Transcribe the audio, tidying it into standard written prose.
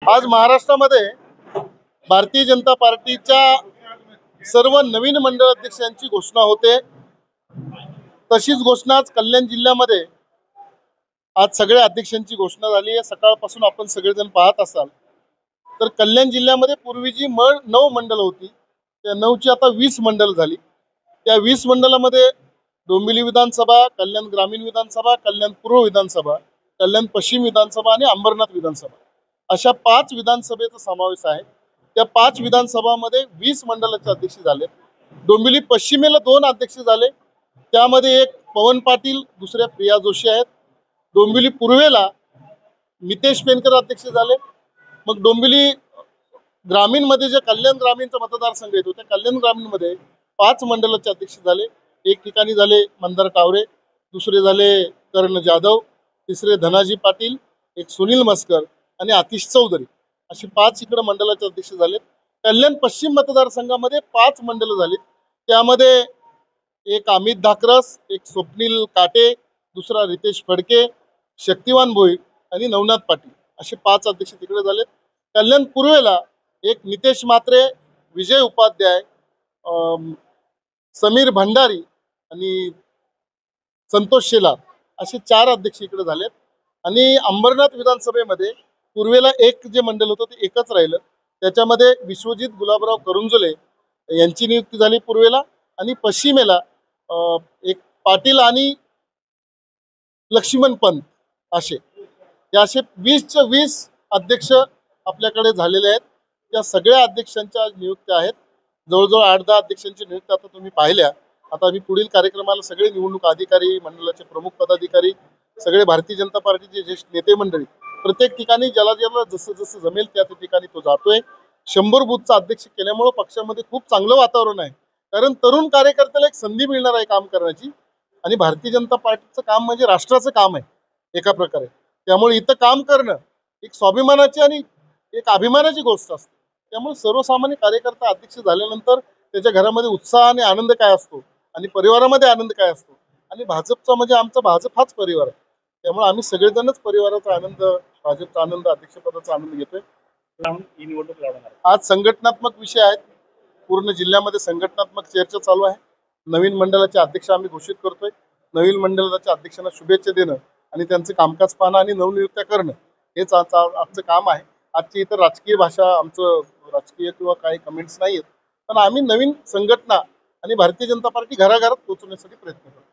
आज महाराष्ट्रामध्ये भारतीय जनता पार्टीच्या सर्व नवीन मंडळ अध्यक्षांची घोषणा होते। तशीच घोषणा आज कल्याण जिल्ह्यामध्ये आज सगळ्या अध्यक्षांची घोषणा झाली आहे। सकाळपासून आपण सगळेजण पाहत असाल तर कल्याण जिल्ह्यामध्ये पूर्वी जी 9 मंडळ होती त्या 9ची आता 20 मंडळ झाली। त्या 20 मंडळामध्ये डोंबिवली विधानसभा, कल्याण ग्रामीण विधानसभा, कल्याण पूर्व विधानसभा, कल्याण पश्चिम विधानसभा आणि अंबरनाथ विधानसभा अशा 5 विधानसभेचा समावेश आहे। त्या 5 विधानसभामध्ये 20 मंडळाचे अध्यक्ष झाले। डोंबिवली पश्चिमेला 2 अध्यक्ष झाले, त्यामध्ये एक पवन पाटील, दुसऱ्या प्रिया जोशी आहेत। डोंबिवली पूर्वेला नितेश पेनकर अध्यक्ष झाले। मग डोंबिवली ग्रामीण मध्ये जे कल्याण ग्रामीणचा मतदारसंघ येतो त्या कल्याण ग्रामीण मध्ये 5 मंडळाचे अध्यक्ष झाले। एक ठिकाणी झाले मंदार कावरे, दुसरे झाले कर्ण जाधव, तिसरे धनाजी पाटील, एक सुनील मस्कर आणि आतिश चौधरी असे 5 इकडे मंडळाचे अध्यक्ष झाले। कल्याण पश्चिम मतदारसंघामध्ये 5 मंडळ झाली, त्यामध्ये एक अमित धाकरस, एक स्वप्नील काटे, दुसरा रितेश फडके, शक्तिवान भोईर आणि नवनाथ पाटील असे 5 अध्यक्ष तिकडे झाले। कल्याण पूर्वेला एक नितेश मात्रे, विजय उपाध्याय, समीर भंडारी आणि संतोष शेलार असे 4 अध्यक्ष इकडे झालेत। आणि अंबरनाथ विधानसभेमध्ये पूर्वेला एक जे मंडळ होतं ते एकच राहिलं, त्याच्यामध्ये विश्वजित गुलाबराव करंजुले यांची नियुक्ती झाली पूर्वेला, आणि पश्चिमेला एक पाटील आणि लक्ष्मण पंत असे 20च्या 20 अध्यक्ष आपल्याकडे झालेले आहेत। त्या सगळ्या अध्यक्षांच्या नियुक्त्या आहेत, जवळजवळ 8-10 अध्यक्षांची नियुक्ती आता तुम्ही पाहिल्या। आता आम्ही पुढील कार्यक्रमाला सगळे निवडणूक अधिकारी, मंडळाचे प्रमुख पदाधिकारी, सगळे भारतीय जनता पार्टीचे ज्येष्ठ नेते मंडळी प्रत्येक ठिकाणी ज्याला जसं जसं जमेल त्या ठिकाणी तो जातोय। 100 बूथचा अध्यक्ष केल्यामुळे पक्षामध्ये खूप चांगलं वातावरण आहे, कारण तरुण कार्यकर्त्याला एक संधी मिळणार आहे काम करण्याची। आणि भारतीय जनता पार्टीचं काम म्हणजे राष्ट्राचं काम आहे एका प्रकारे, त्यामुळे इथं काम करणं एक स्वाभिमानाची आणि एक अभिमानाची गोष्ट असते। त्यामुळे सर्वसामान्य कार्यकर्ता अध्यक्ष झाल्यानंतर त्याच्या घरामध्ये उत्साह आणि आनंद काय असतो आणि परिवारामध्ये आनंद काय असतो, आणि भाजपचा म्हणजे आमचा भाजप हाच परिवार आहे, त्यामुळे आम्ही सगळेजणच परिवाराचा आनंद, भाजपचा आनंद, अध्यक्षपदाचा आनंद घेतोय। आज संघटनात्मक विषय आहेत, पूर्ण जिल्ह्यामध्ये संघटनात्मक चर्चा चालू आहे। नवीन मंडळाचे अध्यक्ष आम्ही घोषित करतोय, नवीन मंडळाच्या अध्यक्षांना शुभेच्छा देणं आणि त्यांचं कामकाज पाहणं आणि नवनियुक्त्या करणं हेच आजचं काम आहे। आजची इतर राजकीय भाषा, आमचं राजकीय किंवा काही कमेंट्स नाही आहेत, पण आम्ही नवीन संघटना आणि भारतीय जनता पार्टी घराघरात पोहोचवण्यासाठी प्रयत्न करतो।